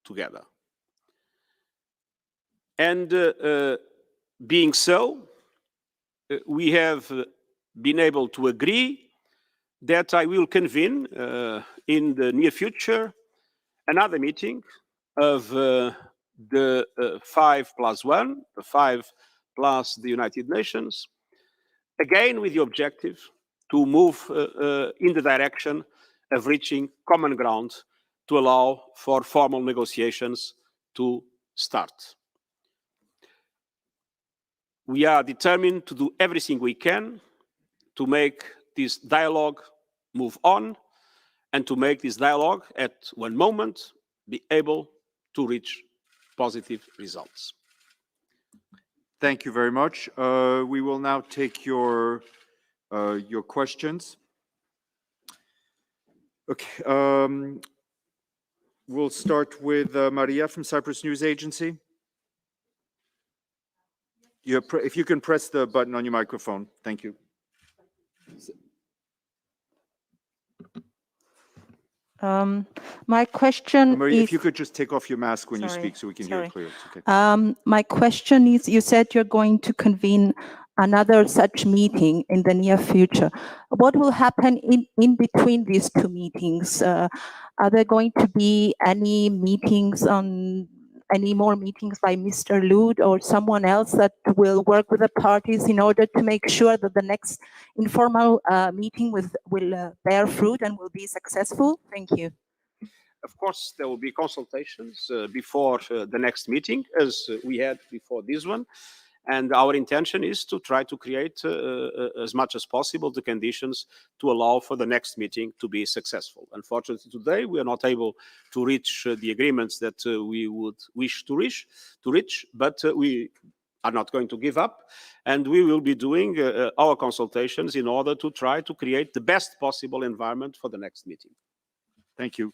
together. And being so, we have been able to agree that I will convene in the near future another meeting of the 5+1, the 5 plus the United Nations, again with the objective to move in the direction of reaching common ground to allow for formal negotiations to start. We are determined to do everything we can to make this dialogue move on and to make this dialogue at one moment be able to reach positive results. Thank you very much. We will now take your questions. Okay. We'll start with Maria from Cyprus News Agency. If you can press the button on your microphone. Thank you. My question Maria, is, if you could just take off your mask when you speak so we can hear it clearly. Okay. My question is, you said you're going to convene another such meeting in the near future. What will happen in between these two meetings? Are there going to be any more meetings by Mr. Lud or someone else that will work with the parties in order to make sure that the next informal meeting will bear fruit and will be successful? Thank you. Of course, there will be consultations before the next meeting, as we had before this one. And our intention is to try to create as much as possible the conditions to allow for the next meeting to be successful. Unfortunately, today we are not able to reach the agreements that we would wish to reach, but we are not going to give up, and we will be doing our consultations in order to try to create the best possible environment for the next meeting. Thank you.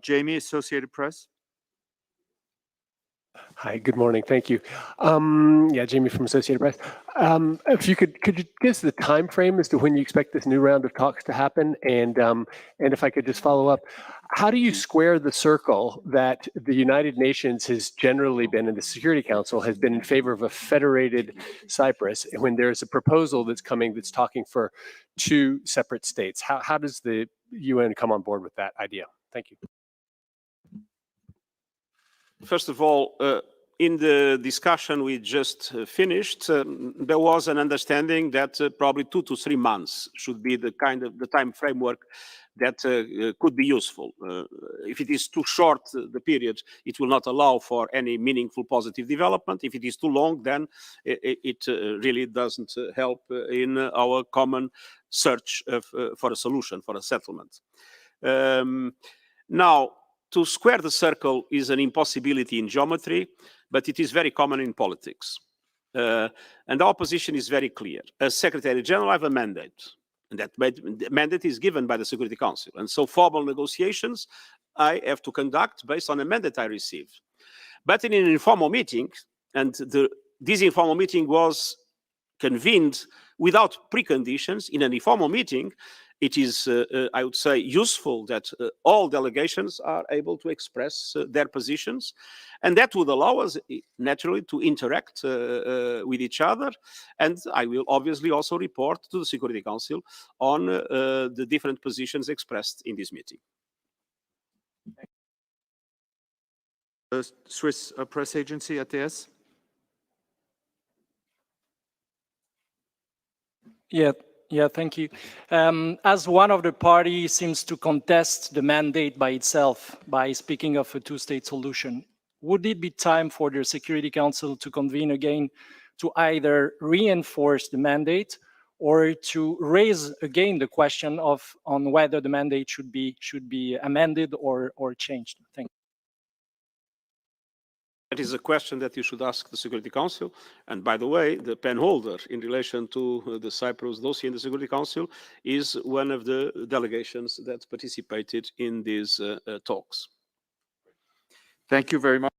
Jamie, Associated Press. Hi, good morning. Thank you. Yeah, Jamie from Associated Press. If you could you give us the time frame as to when you expect this new round of talks to happen? And if I could just follow up, how do you square the circle that the United Nations has generally been, and the Security Council has been in favor of a federated Cyprus, when there's a proposal that's coming that's talking for 2 separate states? How does the UN come on board with that idea? Thank you. First of all, in the discussion we just finished, there was an understanding that probably 2 to 3 months should be the time framework that could be useful. If it is too short, the period, it will not allow for any meaningful positive development. If it is too long, then it really doesn't help in our common search for a solution, for a settlement. Now, to square the circle is an impossibility in geometry, but it is very common in politics. And our position is very clear. As Secretary General, I have a mandate, and that mandate is given by the Security Council. And so formal negotiations I have to conduct based on a mandate I received. But in an informal meeting, and this informal meeting was convened without preconditions, in an informal meeting, it is, I would say, useful that all delegations are able to express their positions, and that would allow us, naturally, to interact with each other. And I will obviously also report to the Security Council on the different positions expressed in this meeting. The Swiss press agency, ATS. Yeah, thank you. As one of the parties seems to contest the mandate by itself by speaking of a 2-state solution, would it be time for the Security Council to convene again to either reinforce the mandate or to raise again the question on whether the mandate should be amended or changed? Thank you. That is a question that you should ask the Security Council. And by the way, the pen holder in relation to the Cyprus dossier in the Security Council is one of the delegations that participated in these talks. Thank you very much.